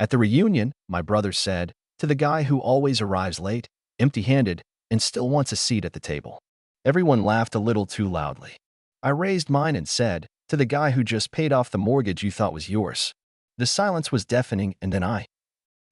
At the reunion, my brother said, to the guy who always arrives late, empty-handed, and still wants a seat at the table. Everyone laughed a little too loudly. I raised mine and said, to the guy who just paid off the mortgage you thought was yours. The silence was deafening, and then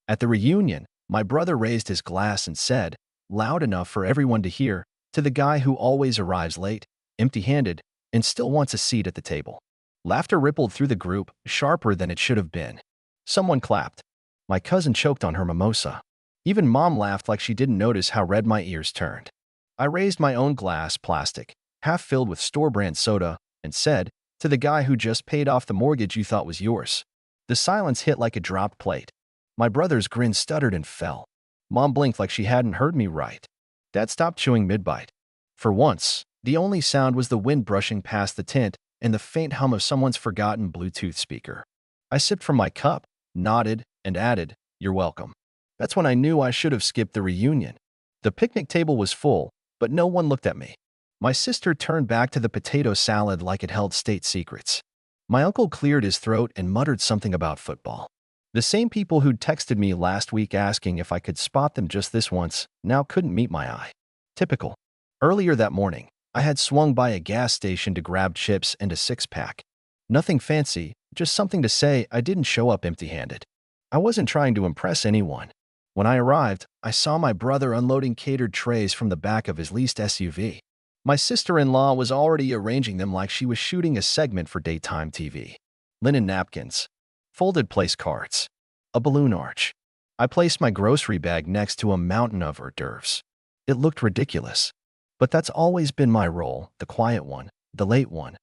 At the reunion, my brother raised his glass and said, loud enough for everyone to hear, to the guy who always arrives late, empty-handed, and still wants a seat at the table. Laughter rippled through the group, sharper than it should have been. Someone clapped. My cousin choked on her mimosa. Even Mom laughed like she didn't notice how red my ears turned. I raised my own glass, plastic, half filled with store-brand soda, and said, to the guy who just paid off the mortgage you thought was yours. The silence hit like a dropped plate. My brother's grin stuttered and fell. Mom blinked like she hadn't heard me right. Dad stopped chewing mid-bite. For once, the only sound was the wind brushing past the tent and the faint hum of someone's forgotten Bluetooth speaker. I sipped from my cup, nodded, and added, "You're welcome." That's when I knew I should have skipped the reunion. The picnic table was full, but no one looked at me. My sister turned back to the potato salad like it held state secrets. My uncle cleared his throat and muttered something about football. The same people who'd texted me last week asking if I could spot them just this once now couldn't meet my eye. Typical. Earlier that morning, I had swung by a gas station to grab chips and a six-pack. Nothing fancy, just something to say I didn't show up empty-handed. I wasn't trying to impress anyone. When I arrived, I saw my brother unloading catered trays from the back of his leased SUV. My sister-in-law was already arranging them like she was shooting a segment for daytime TV. Linen napkins, folded place cards, a balloon arch. I placed my grocery bag next to a mountain of hors d'oeuvres. It looked ridiculous. But that's always been my role, the quiet one, the late one,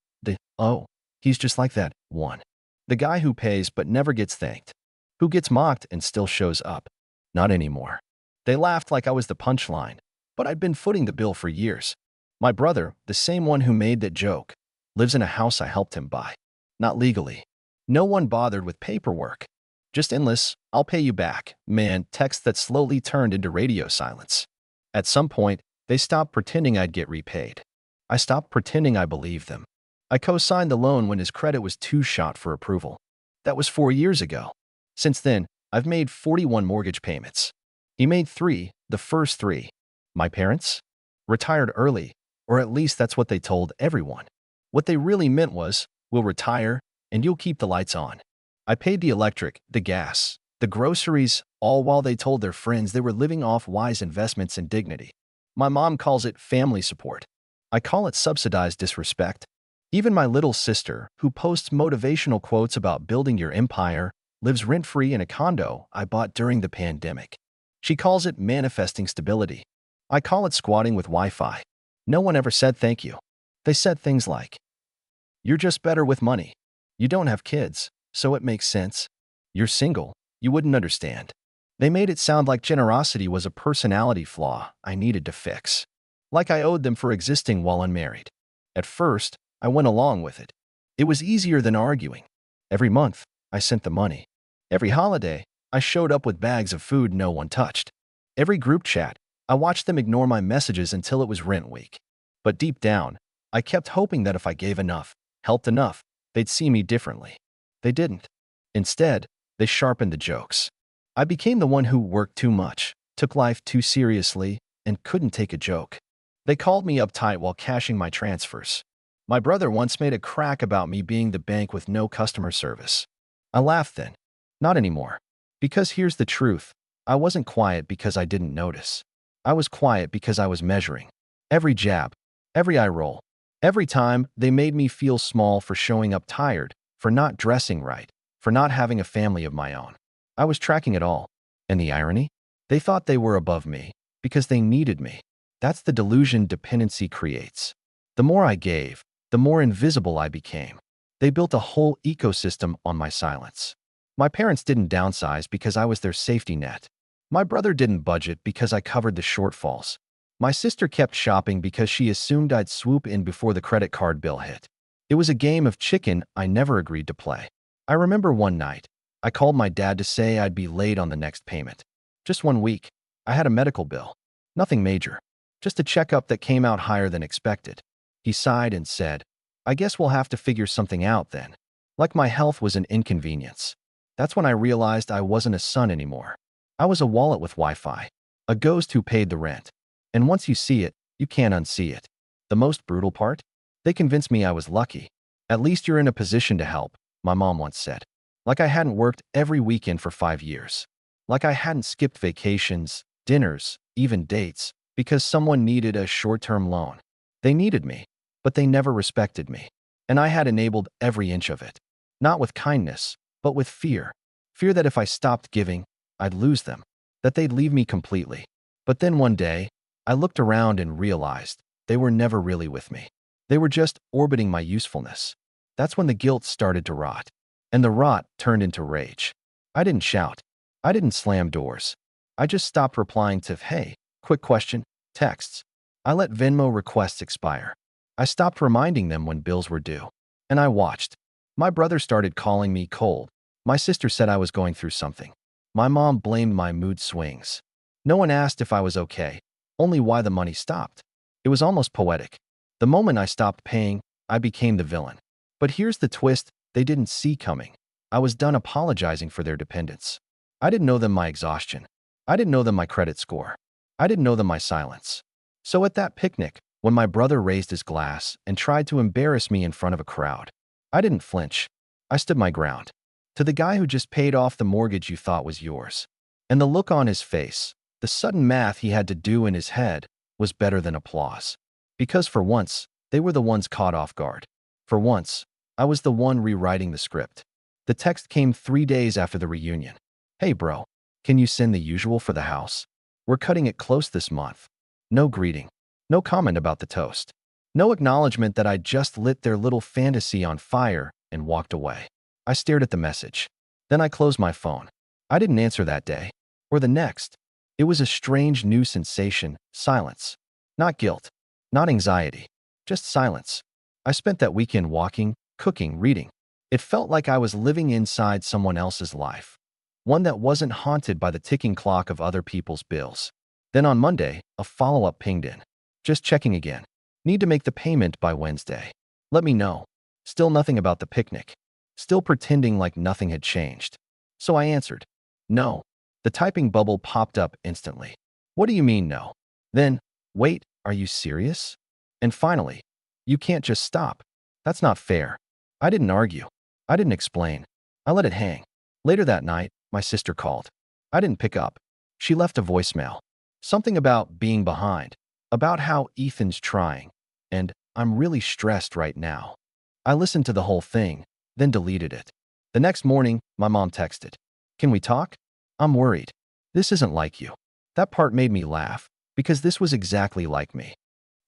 oh, he's just like that one. The guy who pays but never gets thanked. Who gets mocked and still shows up. Not anymore. They laughed like I was the punchline, but I'd been footing the bill for years. My brother, the same one who made that joke, lives in a house I helped him buy. Not legally. No one bothered with paperwork. Just endless, "I'll pay you back," man, text that slowly turned into radio silence. At some point, they stopped pretending I'd get repaid. I stopped pretending I believed them. I co-signed the loan when his credit was too shot for approval. That was 4 years ago. Since then, I've made 41 mortgage payments. He made 3, the first 3. My parents? Retired early, or at least that's what they told everyone. What they really meant was, we'll retire, and you'll keep the lights on. I paid the electric, the gas, the groceries, all while they told their friends they were living off wise investments and dignity. My mom calls it family support. I call it subsidized disrespect. Even my little sister, who posts motivational quotes about building your empire, lives rent-free in a condo I bought during the pandemic. She calls it manifesting stability. I call it squatting with Wi-Fi. No one ever said thank you. They said things like, "You're just better with money. You don't have kids, so it makes sense. You're single, you wouldn't understand." They made it sound like generosity was a personality flaw I needed to fix. Like I owed them for existing while unmarried. At first, I went along with it. It was easier than arguing. Every month, I sent the money. Every holiday, I showed up with bags of food no one touched. Every group chat, I watched them ignore my messages until it was rent week. But deep down, I kept hoping that if I gave enough, helped enough, they'd see me differently. They didn't. Instead, they sharpened the jokes. I became the one who worked too much, took life too seriously, and couldn't take a joke. They called me uptight while cashing my transfers. My brother once made a crack about me being the bank with no customer service. I laughed then. Not anymore. Because here's the truth. I wasn't quiet because I didn't notice. I was quiet because I was measuring. Every jab, every eye roll, every time they made me feel small for showing up tired, for not dressing right, for not having a family of my own. I was tracking it all. And the irony? They thought they were above me because they needed me. That's the delusion dependency creates. The more I gave, the more invisible I became. They built a whole ecosystem on my silence. My parents didn't downsize because I was their safety net. My brother didn't budget because I covered the shortfalls. My sister kept shopping because she assumed I'd swoop in before the credit card bill hit. It was a game of chicken I never agreed to play. I remember one night, I called my dad to say I'd be late on the next payment. Just 1 week. I had a medical bill. Nothing major. Just a checkup that came out higher than expected. He sighed and said, "I guess we'll have to figure something out then." Like my health was an inconvenience. That's when I realized I wasn't a son anymore. I was a wallet with Wi-Fi, a ghost who paid the rent. And once you see it, you can't unsee it. The most brutal part? They convinced me I was lucky. At least you're in a position to help, my mom once said. Like I hadn't worked every weekend for 5 years. Like I hadn't skipped vacations, dinners, even dates, because someone needed a short-term loan. They needed me, but they never respected me. And I had enabled every inch of it. Not with kindness, but with fear. Fear that if I stopped giving, I'd lose them, that they'd leave me completely. But then one day, I looked around and realized they were never really with me. They were just orbiting my usefulness. That's when the guilt started to rot. And the rot turned into rage. I didn't shout. I didn't slam doors. I just stopped replying to, "Hey, quick question," texts. I let Venmo requests expire. I stopped reminding them when bills were due. And I watched. My brother started calling me cold. My sister said I was going through something. My mom blamed my mood swings. No one asked if I was okay, only why the money stopped. It was almost poetic. The moment I stopped paying, I became the villain. But here's the twist they didn't see coming. I was done apologizing for their dependence. I didn't know them my exhaustion. I didn't know them my credit score. I didn't know them my silence. So at that picnic, when my brother raised his glass and tried to embarrass me in front of a crowd, I didn't flinch. I stood my ground. To the guy who just paid off the mortgage you thought was yours. And the look on his face, the sudden math he had to do in his head, was better than applause. Because for once, they were the ones caught off guard. For once, I was the one rewriting the script. The text came 3 days after the reunion. "Hey bro, can you send the usual for the house? We're cutting it close this month." No greeting. No comment about the toast. No acknowledgement that I'd just lit their little fantasy on fire and walked away. I stared at the message. Then I closed my phone. I didn't answer that day. Or the next. It was a strange new sensation, silence. Not guilt. Not anxiety. Just silence. I spent that weekend walking, cooking, reading. It felt like I was living inside someone else's life. One that wasn't haunted by the ticking clock of other people's bills. Then on Monday, a follow-up pinged in. Just checking again. Need to make the payment by Wednesday. Let me know. Still nothing about the picnic. Still pretending like nothing had changed. So I answered, "No." The typing bubble popped up instantly. "What do you mean no?" Then, "Wait, are you serious?" And finally, "You can't just stop. That's not fair." I didn't argue. I didn't explain. I let it hang. Later that night, my sister called. I didn't pick up. She left a voicemail. Something about being behind. About how Ethan's trying. And "I'm really stressed right now." I listened to the whole thing, then deleted it. The next morning, my mom texted, "Can we talk? I'm worried. This isn't like you." That part made me laugh, because this was exactly like me.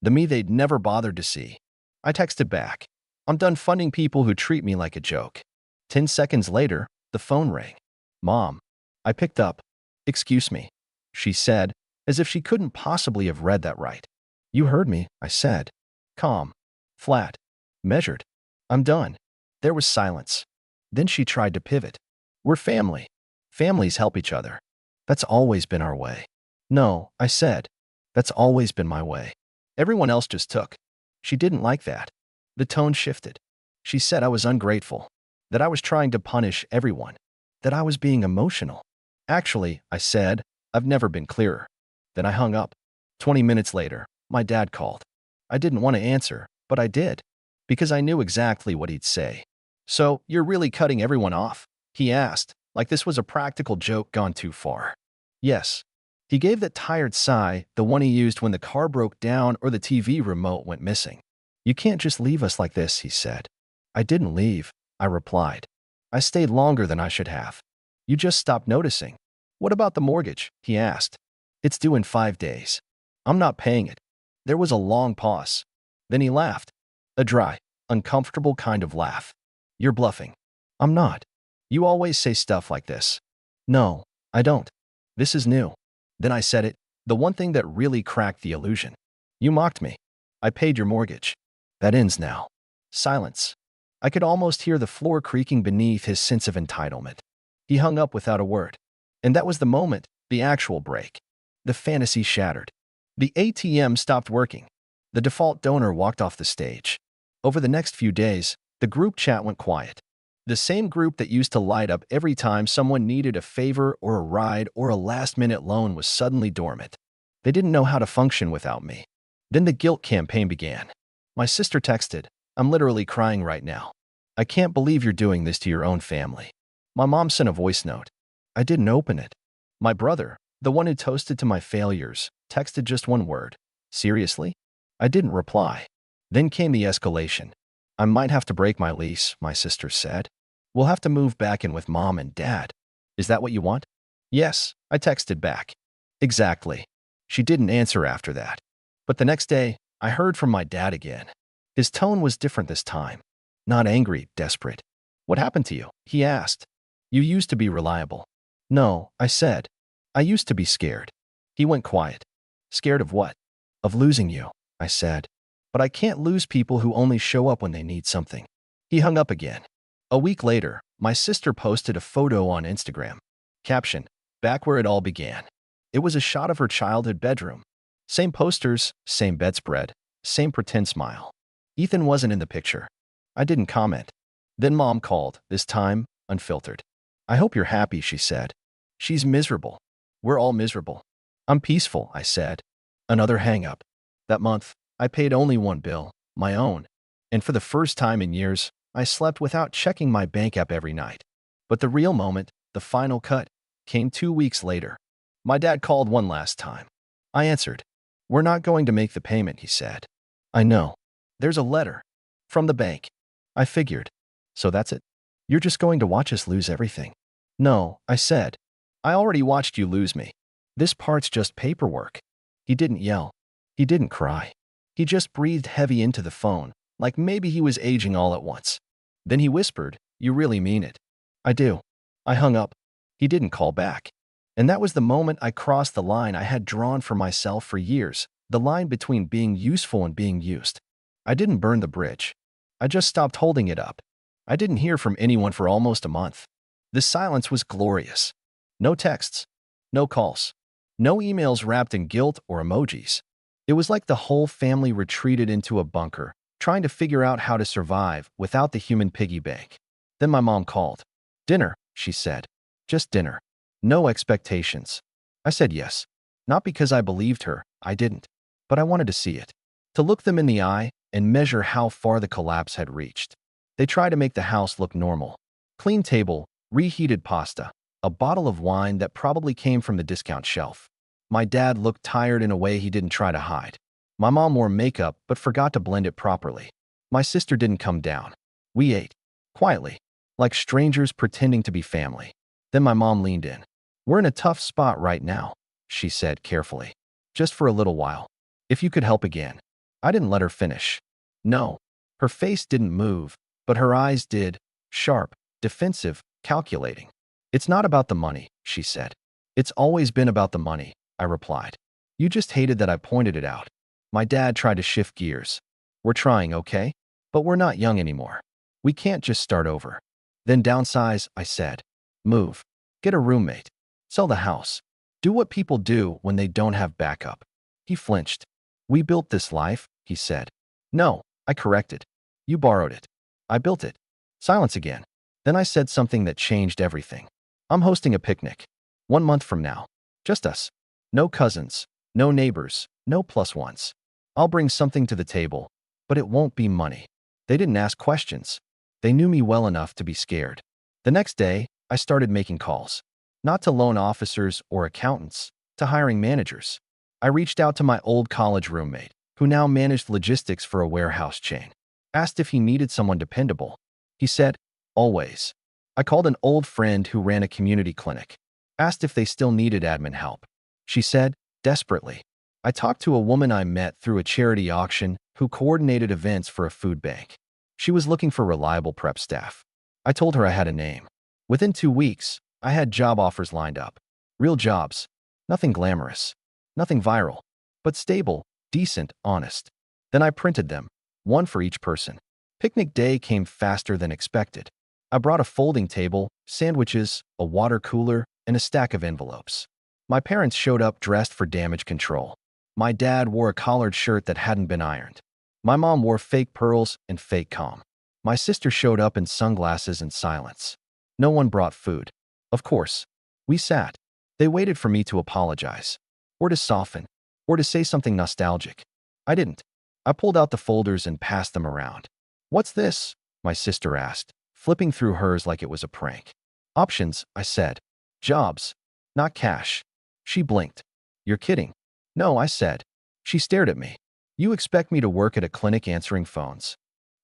The me they'd never bothered to see. I texted back, "I'm done funding people who treat me like a joke." 10 seconds later, the phone rang. "Mom." I picked up. "Excuse me," she said, as if she couldn't possibly have read that right. "You heard me," I said. Calm. Flat. Measured. "I'm done." There was silence. Then she tried to pivot. "We're family. Families help each other. That's always been our way." "No," I said. "That's always been my way. Everyone else just took." She didn't like that. The tone shifted. She said I was ungrateful, that I was trying to punish everyone, that I was being emotional. "Actually," I said, "I've never been clearer." Then I hung up. 20 minutes later, my dad called. I didn't want to answer, but I did, because I knew exactly what he'd say. "So, you're really cutting everyone off?" he asked, like this was a practical joke gone too far. "Yes." He gave that tired sigh, the one he used when the car broke down or the TV remote went missing. "You can't just leave us like this," he said. "I didn't leave," I replied. "I stayed longer than I should have." "You just stopped noticing." "What about the mortgage?" he asked. "It's due in 5 days. I'm not paying it." There was a long pause. Then he laughed. A dry, uncomfortable kind of laugh. "You're bluffing." "I'm not. You always say stuff like this." "No, I don't. This is new." Then I said it, the one thing that really cracked the illusion. "You mocked me. I paid your mortgage. That ends now." Silence. I could almost hear the floor creaking beneath his sense of entitlement. He hung up without a word. And that was the moment, the actual break. The fantasy shattered. The ATM stopped working. The default donor walked off the stage. Over the next few days, the group chat went quiet. The same group that used to light up every time someone needed a favor or a ride or a last-minute loan was suddenly dormant. They didn't know how to function without me. Then the guilt campaign began. My sister texted, "I'm literally crying right now. I can't believe you're doing this to your own family." My mom sent a voice note. I didn't open it. My brother, the one who toasted to my failures, texted just one word. "Seriously?" I didn't reply. Then came the escalation. "I might have to break my lease," my sister said. "We'll have to move back in with mom and dad. Is that what you want?" "Yes," I texted back. "Exactly." She didn't answer after that. But the next day, I heard from my dad again. His tone was different this time. Not angry, desperate. "What happened to you?" he asked. "You used to be reliable." "No," I said. "I used to be scared." He went quiet. "Scared of what?" "Of losing you," I said. "But I can't lose people who only show up when they need something." He hung up again. A week later, my sister posted a photo on Instagram. Caption, "Back where it all began." It was a shot of her childhood bedroom. Same posters, same bedspread, same pretend smile. Ethan wasn't in the picture. I didn't comment. Then mom called, this time, unfiltered. "I hope you're happy," she said. "She's miserable. We're all miserable." "I'm peaceful," I said. Another hang-up. That month, I paid only one bill, my own. And for the first time in years, I slept without checking my bank app every night. But the real moment, the final cut, came 2 weeks later. My dad called one last time. I answered. "We're not going to make the payment," he said. "I know. There's a letter. From the bank." I figured. "So that's it? You're just going to watch us lose everything?" "No," I said. "I already watched you lose me. This part's just paperwork." He didn't yell. He didn't cry. He just breathed heavy into the phone, like maybe he was aging all at once. Then he whispered, "You really mean it?" "I do." I hung up. He didn't call back. And that was the moment I crossed the line I had drawn for myself for years, the line between being useful and being used. I didn't burn the bridge. I just stopped holding it up. I didn't hear from anyone for almost a month. The silence was glorious. No texts. No calls. No emails wrapped in guilt or emojis. It was like the whole family retreated into a bunker, trying to figure out how to survive without the human piggy bank. Then my mom called. "Dinner," she said. "Just dinner. No expectations." I said yes. Not because I believed her, I didn't. But I wanted to see it. To look them in the eye and measure how far the collapse had reached. They tried to make the house look normal. Clean table, reheated pasta, a bottle of wine that probably came from the discount shelf. My dad looked tired in a way he didn't try to hide. My mom wore makeup but forgot to blend it properly. My sister didn't come down. We ate. Quietly. Like strangers pretending to be family. Then my mom leaned in. "We're in a tough spot right now," she said carefully. "Just for a little while. If you could help again." I didn't let her finish. "No." Her face didn't move, but her eyes did. Sharp, defensive, calculating. "It's not about the money," she said. "It's always been about the money," I replied. "You just hated that I pointed it out." My dad tried to shift gears. "We're trying, okay? But we're not young anymore. We can't just start over." "Then downsize," I said. "Move. Get a roommate. Sell the house. Do what people do when they don't have backup." He flinched. "We built this life," he said. "No," I corrected. "You borrowed it." "I built it." Silence again. Then I said something that changed everything. "I'm hosting a picnic. 1 month from now. Just us. No cousins. No neighbors. No plus ones. I'll bring something to the table, but it won't be money." They didn't ask questions. They knew me well enough to be scared. The next day, I started making calls. Not to loan officers or accountants, to hiring managers. I reached out to my old college roommate, who now managed logistics for a warehouse chain. Asked if he needed someone dependable. He said, "Always." I called an old friend who ran a community clinic. Asked if they still needed admin help. She said, desperately. I talked to a woman I met through a charity auction who coordinated events for a food bank. She was looking for reliable prep staff. I told her I had a name. Within 2 weeks, I had job offers lined up. Real jobs. Nothing glamorous. Nothing viral. But stable, decent, honest. Then I printed them. One for each person. Picnic day came faster than expected. I brought a folding table, sandwiches, a water cooler, and a stack of envelopes. My parents showed up dressed for damage control. My dad wore a collared shirt that hadn't been ironed. My mom wore fake pearls and fake calm. My sister showed up in sunglasses and silence. No one brought food. Of course. We sat. They waited for me to apologize, or to soften, or to say something nostalgic. I didn't. I pulled out the folders and passed them around. "What's this?" my sister asked, flipping through hers like it was a prank. "Options," I said. "Jobs, not cash." She blinked. "You're kidding." "No," I said. She stared at me. "You expect me to work at a clinic answering phones?"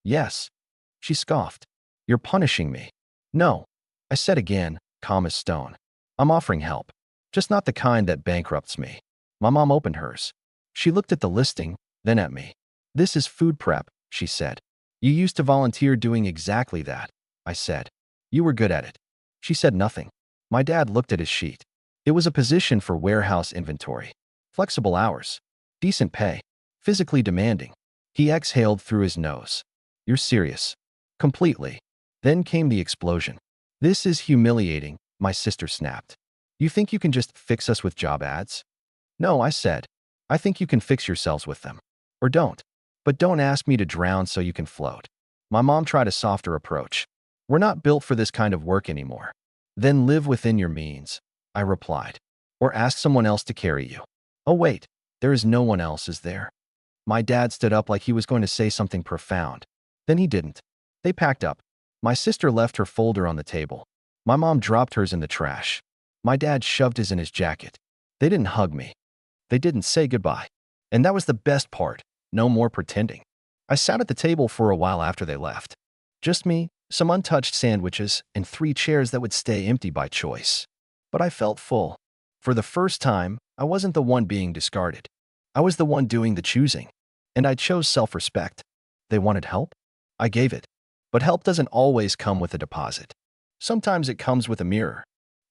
"Yes." She scoffed. "You're punishing me." "No," I said again, calm as stone. "I'm offering help, just not the kind that bankrupts me." My mom opened hers. She looked at the listing, then at me. "This is food prep," she said. "You used to volunteer doing exactly that," I said. "You were good at it." She said nothing. My dad looked at his sheet. It was a position for warehouse inventory. Flexible hours. Decent pay. Physically demanding. He exhaled through his nose. "You're serious." "Completely." Then came the explosion. "This is humiliating," my sister snapped. "You think you can just fix us with job ads?" "No," I said. "I think you can fix yourselves with them. Or don't. But don't ask me to drown so you can float." My mom tried a softer approach. "We're not built for this kind of work anymore." "Then live within your means," I replied. "Or ask someone else to carry you." "Oh wait, there is no one else, is there?" My dad stood up like he was going to say something profound. Then he didn't. They packed up. My sister left her folder on the table. My mom dropped hers in the trash. My dad shoved his in his jacket. They didn't hug me. They didn't say goodbye. And that was the best part. No more pretending. I sat at the table for a while after they left. Just me, some untouched sandwiches, and 3 chairs that would stay empty by choice. But I felt full. For the first time, I wasn't the one being discarded. I was the one doing the choosing. And I chose self-respect. They wanted help? I gave it. But help doesn't always come with a deposit. Sometimes it comes with a mirror.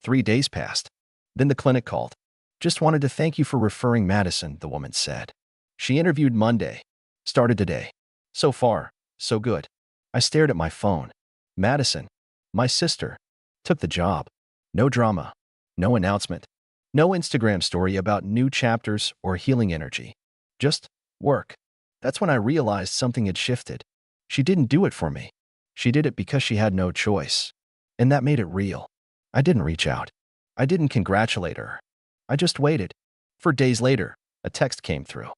3 days passed. Then the clinic called. "Just wanted to thank you for referring Madison," the woman said. She interviewed Monday. Started today. So far, so good. I stared at my phone. Madison, my sister, took the job. No drama. No announcement. No Instagram story about new chapters or healing energy. Just work. That's when I realized something had shifted. She didn't do it for me. She did it because she had no choice. And that made it real. I didn't reach out. I didn't congratulate her. I just waited. For days later, a text came through.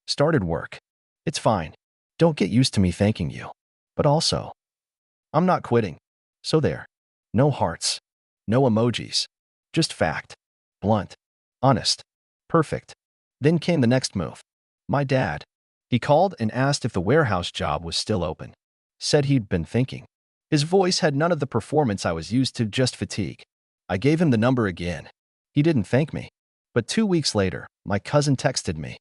"Started work. It's fine. Don't get used to me thanking you. But also, I'm not quitting." So there. No hearts. No emojis. Just fact. Blunt. Honest. Perfect. Then came the next move. My dad. He called and asked if the warehouse job was still open. Said he'd been thinking. His voice had none of the performance I was used to, just fatigue. I gave him the number again. He didn't thank me. But 2 weeks later, my cousin texted me.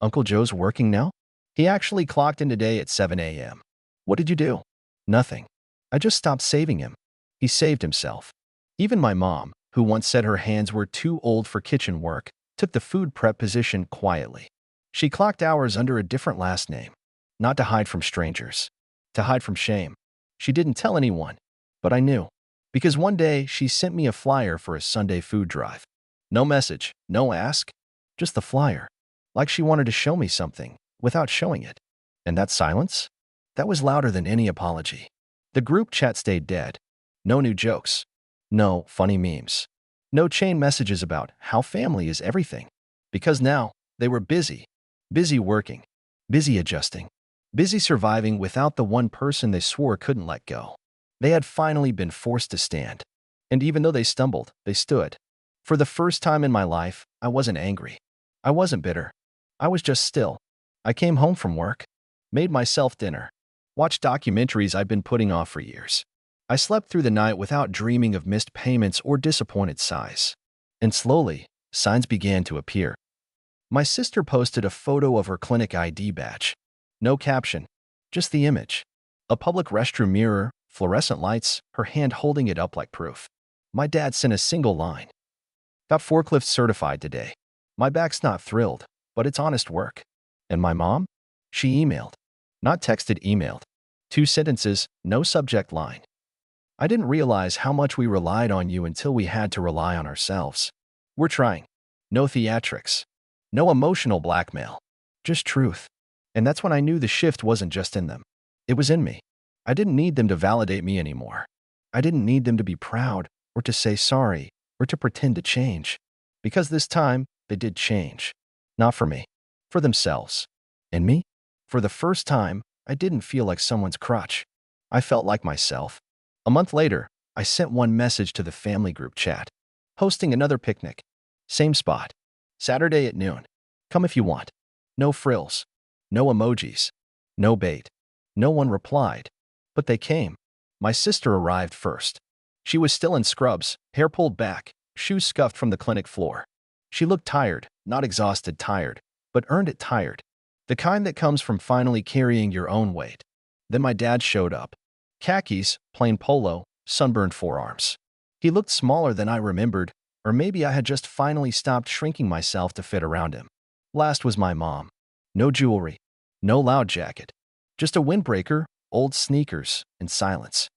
"Uncle Joe's working now?" He actually clocked in today at 7 a.m. "What did you do?" "Nothing. I just stopped saving him." He saved himself. Even my mom, who once said her hands were too old for kitchen work, took the food prep position quietly. She clocked hours under a different last name. Not to hide from strangers. To hide from shame. She didn't tell anyone. But I knew. Because one day she sent me a flyer for a Sunday food drive. No message, no ask. Just the flyer. Like she wanted to show me something, without showing it. And that silence? That was louder than any apology. The group chat stayed dead. No new jokes. No funny memes. No chain messages about how family is everything. Because now, they were busy. Busy working. Busy adjusting. Busy surviving without the one person they swore couldn't let go. They had finally been forced to stand. And even though they stumbled, they stood. For the first time in my life, I wasn't angry. I wasn't bitter. I was just still. I came home from work, made myself dinner, watched documentaries I'd been putting off for years. I slept through the night without dreaming of missed payments or disappointed sighs. And slowly, signs began to appear. My sister posted a photo of her clinic ID badge. No caption, just the image. A public restroom mirror, fluorescent lights, her hand holding it up like proof. My dad sent a single line. "Got forklift certified today. My back's not thrilled, but it's honest work." And my mom? She emailed. Not texted, emailed. 2 sentences, no subject line. "I didn't realize how much we relied on you until we had to rely on ourselves. We're trying." No theatrics. No emotional blackmail. Just truth. And that's when I knew the shift wasn't just in them. It was in me. I didn't need them to validate me anymore. I didn't need them to be proud or to say sorry or to pretend to change. Because this time, they did change. Not for me, for themselves. And me? For the first time, I didn't feel like someone's crutch. I felt like myself. A month later, I sent one message to the family group chat. Hosting another picnic. Same spot. Saturday at noon. Come if you want. No frills. No emojis. No bait. No one replied. But they came. My sister arrived first. She was still in scrubs, hair pulled back, shoes scuffed from the clinic floor. She looked tired, not exhausted tired, but earned it tired. The kind that comes from finally carrying your own weight. Then my dad showed up. Khakis, plain polo, sunburned forearms. He looked smaller than I remembered, or maybe I had just finally stopped shrinking myself to fit around him. Last was my mom. No jewelry, no loud jacket, just a windbreaker, old sneakers, and silence.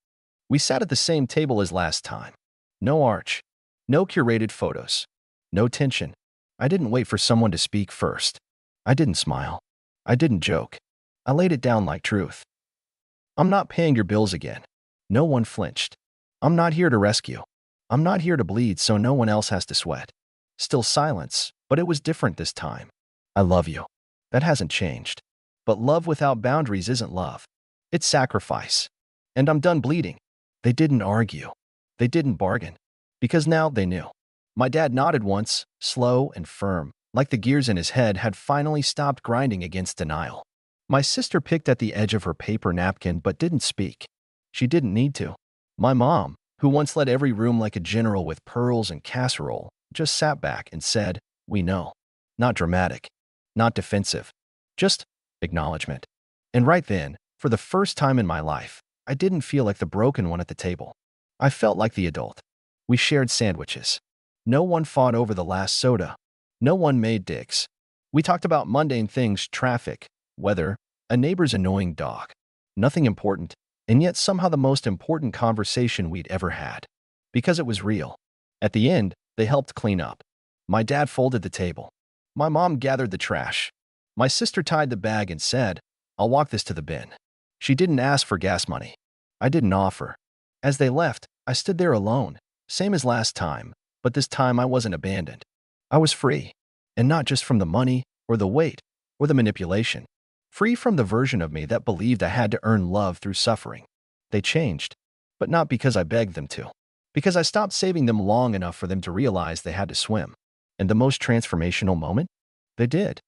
We sat at the same table as last time. No arch, no curated photos, no tension. I didn't wait for someone to speak first. I didn't smile. I didn't joke. I laid it down like truth. I'm not paying your bills again. No one flinched. I'm not here to rescue. I'm not here to bleed so no one else has to sweat. Still silence, but it was different this time. I love you. That hasn't changed. But love without boundaries isn't love. It's sacrifice. And I'm done bleeding. They didn't argue. They didn't bargain. Because now they knew. My dad nodded once, slow and firm, like the gears in his head had finally stopped grinding against denial. My sister picked at the edge of her paper napkin but didn't speak. She didn't need to. My mom, who once led every room like a general with pearls and casserole, just sat back and said, "We know." Not dramatic. Not defensive. Just acknowledgement. And right then, for the first time in my life, I didn't feel like the broken one at the table. I felt like the adult. We shared sandwiches. No one fought over the last soda. No one made dicks. We talked about mundane things, traffic, weather, a neighbor's annoying dog. Nothing important, and yet somehow the most important conversation we'd ever had. Because it was real. At the end, they helped clean up. My dad folded the table. My mom gathered the trash. My sister tied the bag and said, "I'll walk this to the bin." She didn't ask for gas money. I didn't offer. As they left, I stood there alone, same as last time, but this time I wasn't abandoned. I was free, and not just from the money, or the weight, or the manipulation. Free from the version of me that believed I had to earn love through suffering. They changed, but not because I begged them to. Because I stopped saving them long enough for them to realize they had to swim. And the most transformational moment? They did.